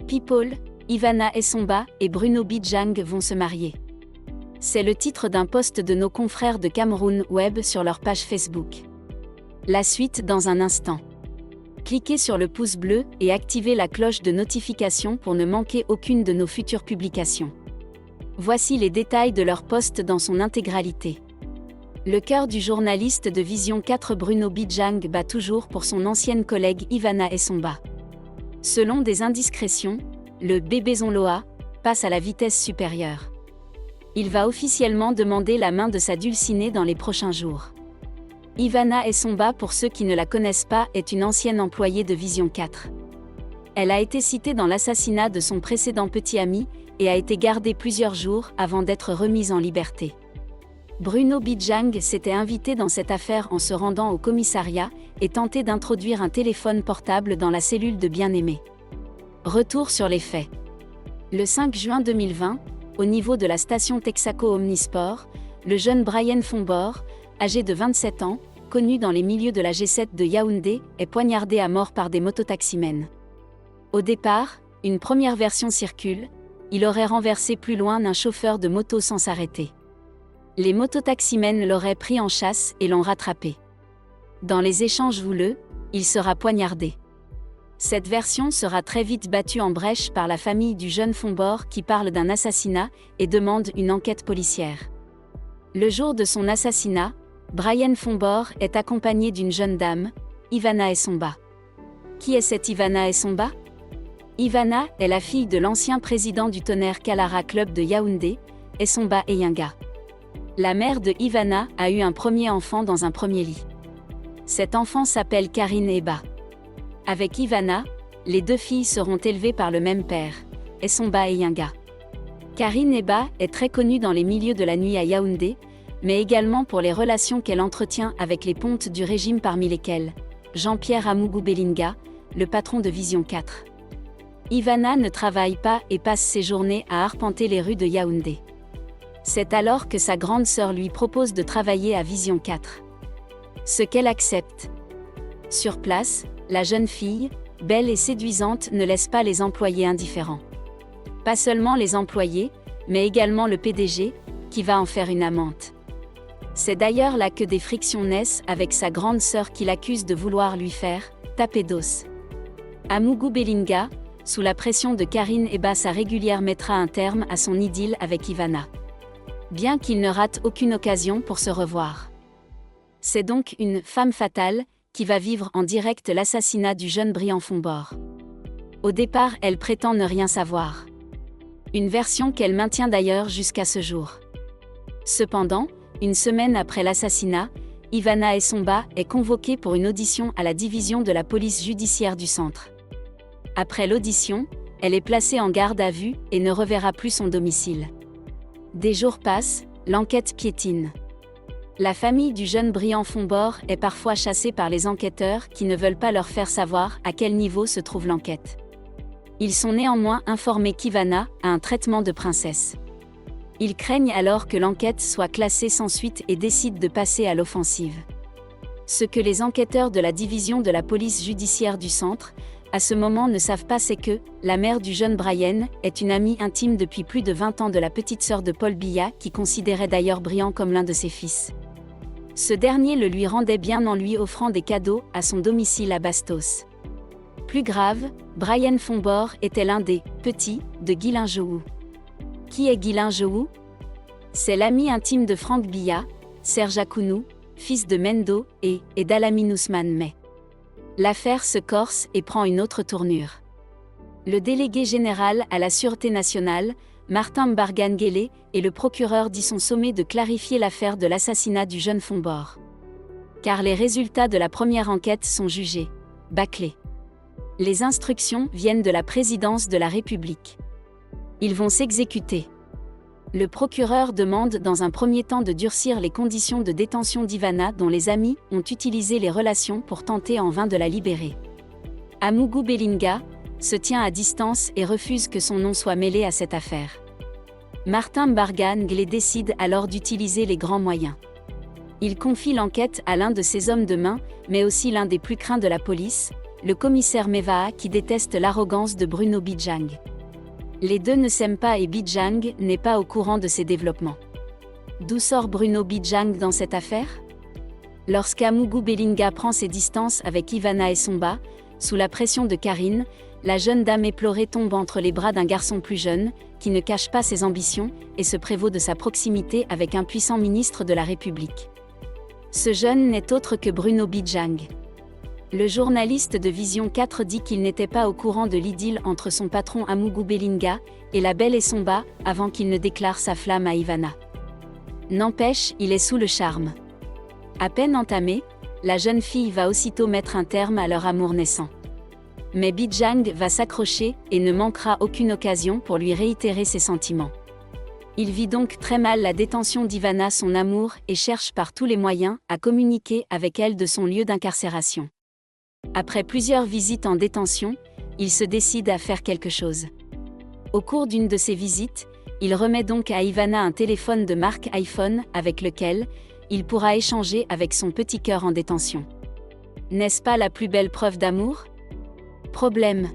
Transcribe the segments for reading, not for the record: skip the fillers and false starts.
People, Ivana Essomba et Bruno Bijang vont se marier. C'est le titre d'un post de nos confrères de Cameroun Web sur leur page Facebook. La suite dans un instant. Cliquez sur le pouce bleu et activez la cloche de notification pour ne manquer aucune de nos futures publications. Voici les détails de leur post dans son intégralité. Le cœur du journaliste de Vision 4 Bruno Bijang bat toujours pour son ancienne collègue Ivana Essomba. Selon des indiscrétions, le bébé Zonloa passe à la vitesse supérieure. Il va officiellement demander la main de sa dulcinée dans les prochains jours. Ivana Essomba, pour ceux qui ne la connaissent pas, est une ancienne employée de Vision 4. Elle a été citée dans l'assassinat de son précédent petit ami et a été gardée plusieurs jours avant d'être remise en liberté. Bruno Bijang s'était invité dans cette affaire en se rendant au commissariat et tenté d'introduire un téléphone portable dans la cellule de bien-aimé. Retour sur les faits. Le 5 juin 2020, au niveau de la station Texaco Omnisport, le jeune Brian Fombor, âgé de 27 ans, connu dans les milieux de la G7 de Yaoundé, est poignardé à mort par des mototaximens. Au départ, une première version circule, il aurait renversé plus loin un chauffeur de moto sans s'arrêter. Les mototaximens l'auraient pris en chasse et l'ont rattrapé. Dans les échanges houleux, il sera poignardé. Cette version sera très vite battue en brèche par la famille du jeune Fombor qui parle d'un assassinat et demande une enquête policière. Le jour de son assassinat, Brian Fombor est accompagné d'une jeune dame, Ivana Essomba. Qui est cette Ivana Essomba ? Ivana est la fille de l'ancien président du Tonnerre Kalara Club de Yaoundé, Essomba Eyinga. La mère de Ivana a eu un premier enfant dans un premier lit. Cet enfant s'appelle Karine Eba. Avec Ivana, les deux filles seront élevées par le même père, Essomba Eyinga. Karine Eba est très connue dans les milieux de la nuit à Yaoundé, mais également pour les relations qu'elle entretient avec les pontes du régime parmi lesquels Jean-Pierre Amougou Belinga, le patron de Vision 4. Ivana ne travaille pas et passe ses journées à arpenter les rues de Yaoundé. C'est alors que sa grande sœur lui propose de travailler à Vision 4. Ce qu'elle accepte. Sur place, la jeune fille, belle et séduisante, ne laisse pas les employés indifférents. Pas seulement les employés, mais également le PDG, qui va en faire une amante. C'est d'ailleurs là que des frictions naissent avec sa grande sœur qui l'accuse de vouloir lui faire taper d'os. Amougou Belinga, sous la pression de Karine Eba, sa régulière mettra un terme à son idylle avec Ivana. Bien qu'il ne rate aucune occasion pour se revoir. C'est donc une femme fatale qui va vivre en direct l'assassinat du jeune Brian Fombor. Au départ, elle prétend ne rien savoir. Une version qu'elle maintient d'ailleurs jusqu'à ce jour. Cependant, une semaine après l'assassinat, Ivana Essomba est convoquée pour une audition à la division de la police judiciaire du centre. Après l'audition, elle est placée en garde à vue et ne reverra plus son domicile. Des jours passent, l'enquête piétine. La famille du jeune Brian Fombor est parfois chassée par les enquêteurs qui ne veulent pas leur faire savoir à quel niveau se trouve l'enquête. Ils sont néanmoins informés qu'Ivana a un traitement de princesse. Ils craignent alors que l'enquête soit classée sans suite et décident de passer à l'offensive. Ce que les enquêteurs de la division de la police judiciaire du centre, à ce moment, ne savent pas, c'est que la mère du jeune Brian est une amie intime depuis plus de 20 ans de la petite sœur de Paul Biya, qui considérait d'ailleurs Brian comme l'un de ses fils. Ce dernier le lui rendait bien en lui offrant des cadeaux à son domicile à Bastos. Plus grave, Brian Fombor était l'un des « petits » de Guilain Joou. Qui est Guilain Joou ? C'est l'ami intime de Franck Biya, Serge Akounou, fils de Mendo, et d'Alamine Ousmane May. L'affaire se corse et prend une autre tournure. Le délégué général à la Sûreté nationale, Martin Mbargane-Guélé, et le procureur y sont sommés de clarifier l'affaire de l'assassinat du jeune Fombor. Car les résultats de la première enquête sont jugés bâclés. Les instructions viennent de la présidence de la République. Ils vont s'exécuter. Le procureur demande dans un premier temps de durcir les conditions de détention d'Ivana, dont les amis ont utilisé les relations pour tenter en vain de la libérer. Amougou Belinga se tient à distance et refuse que son nom soit mêlé à cette affaire. Martin Mbargane-Guélé décide alors d'utiliser les grands moyens. Il confie l'enquête à l'un de ses hommes de main, mais aussi l'un des plus craints de la police, le commissaire Mevaa qui déteste l'arrogance de Bruno Bidzang. Les deux ne s'aiment pas et Bidzang n'est pas au courant de ces développements. D'où sort Bruno Bidzang dans cette affaire? Lorsqu'Amougou Belinga prend ses distances avec Ivana Essomba, sous la pression de Karine, la jeune dame éplorée tombe entre les bras d'un garçon plus jeune, qui ne cache pas ses ambitions, et se prévaut de sa proximité avec un puissant ministre de la République. Ce jeune n'est autre que Bruno Bidzang. Le journaliste de Vision 4 dit qu'il n'était pas au courant de l'idylle entre son patron Amougou Belinga et la belle Essomba avant qu'il ne déclare sa flamme à Ivana. N'empêche, il est sous le charme. À peine entamée, la jeune fille va aussitôt mettre un terme à leur amour naissant. Mais Bidzang va s'accrocher et ne manquera aucune occasion pour lui réitérer ses sentiments. Il vit donc très mal la détention d'Ivana, son amour, et cherche par tous les moyens à communiquer avec elle de son lieu d'incarcération. Après plusieurs visites en détention, il se décide à faire quelque chose. Au cours d'une de ces visites, il remet donc à Ivana un téléphone de marque iPhone avec lequel il pourra échanger avec son petit cœur en détention. N'est-ce pas la plus belle preuve d'amour? Problème.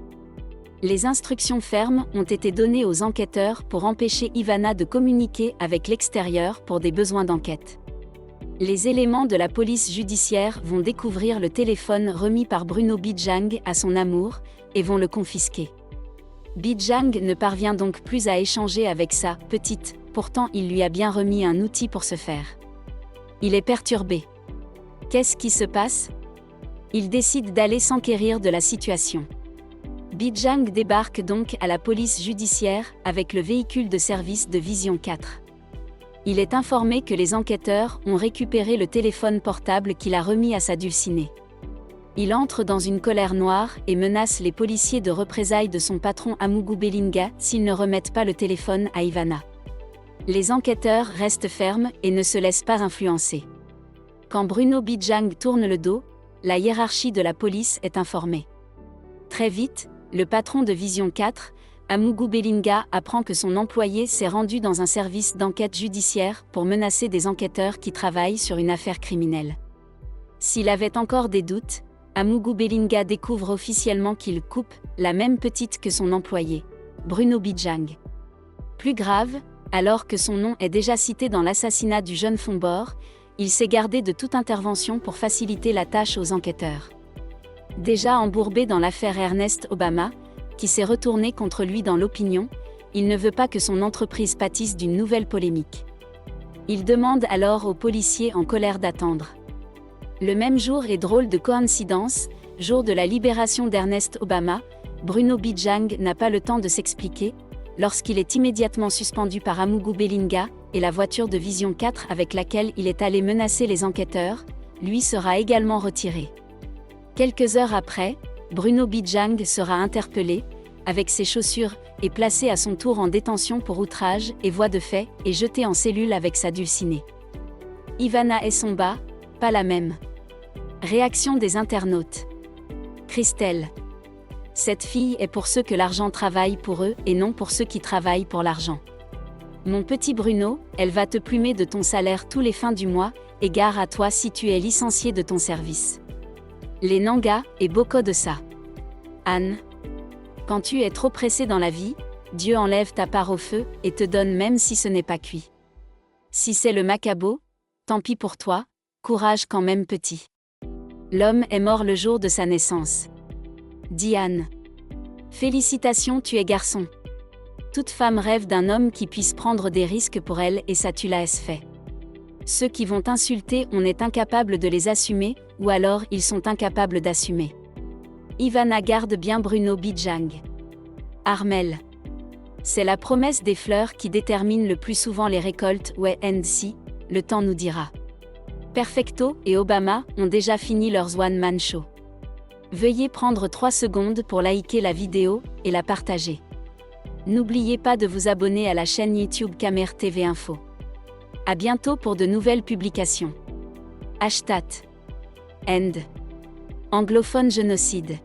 Les instructions fermes ont été données aux enquêteurs pour empêcher Ivana de communiquer avec l'extérieur pour des besoins d'enquête. Les éléments de la police judiciaire vont découvrir le téléphone remis par Bruno Bidzang à son amour et vont le confisquer. Bidzang ne parvient donc plus à échanger avec sa petite, pourtant il lui a bien remis un outil pour ce faire. Il est perturbé. Qu'est-ce qui se passe? Il décide d'aller s'enquérir de la situation. Bidzang débarque donc à la police judiciaire avec le véhicule de service de Vision 4. Il est informé que les enquêteurs ont récupéré le téléphone portable qu'il a remis à sa dulcinée. Il entre dans une colère noire et menace les policiers de représailles de son patron Amougou Belinga s'ils ne remettent pas le téléphone à Ivana. Les enquêteurs restent fermes et ne se laissent pas influencer. Quand Bruno Bidzang tourne le dos, la hiérarchie de la police est informée. Très vite, le patron de Vision 4, Amougou Belinga, apprend que son employé s'est rendu dans un service d'enquête judiciaire pour menacer des enquêteurs qui travaillent sur une affaire criminelle. S'il avait encore des doutes, Amougou Belinga découvre officiellement qu'il coupe la même petite que son employé, Bruno Bidzang. Plus grave, alors que son nom est déjà cité dans l'assassinat du jeune Fombor, il s'est gardé de toute intervention pour faciliter la tâche aux enquêteurs. Déjà embourbé dans l'affaire Ernest Obama, qui s'est retournée contre lui dans l'opinion, il ne veut pas que son entreprise pâtisse d'une nouvelle polémique. Il demande alors aux policiers en colère d'attendre. Le même jour et drôle de coïncidence, jour de la libération d'Ernest Obama, Bruno Bidzang n'a pas le temps de s'expliquer, lorsqu'il est immédiatement suspendu par Amougou Belinga, et la voiture de Vision 4 avec laquelle il est allé menacer les enquêteurs, lui sera également retirée. Quelques heures après, Bruno Bidzang sera interpellé, avec ses chaussures, et placé à son tour en détention pour outrage et voie de fait, et jeté en cellule avec sa dulcinée. Ivana Essomba, pas la même. Réaction des internautes. Christelle. Cette fille est pour ceux que l'argent travaille pour eux et non pour ceux qui travaillent pour l'argent. Mon petit Bruno, elle va te plumer de ton salaire tous les fins du mois, et gare à toi si tu es licencié de ton service. Les Nanga, et beaucoup de ça. Anne. Quand tu es trop pressé dans la vie, Dieu enlève ta part au feu, et te donne même si ce n'est pas cuit. Si c'est le macabo, tant pis pour toi, courage quand même petit. L'homme est mort le jour de sa naissance. Diane. Félicitations, tu es garçon. Toute femme rêve d'un homme qui puisse prendre des risques pour elle et ça tu l'as fait. Ceux qui vont t'insulter, on est incapable de les assumer, ou alors ils sont incapables d'assumer. Ivana garde bien Bruno Bidzang. Armel. C'est la promesse des fleurs qui détermine le plus souvent les récoltes, ouais and si, le temps nous dira. Perfecto et Obama ont déjà fini leurs one-man show. Veuillez prendre 3 secondes pour liker la vidéo et la partager. N'oubliez pas de vous abonner à la chaîne YouTube Camer TV Info. À bientôt pour de nouvelles publications. #. End. Anglophone génocide.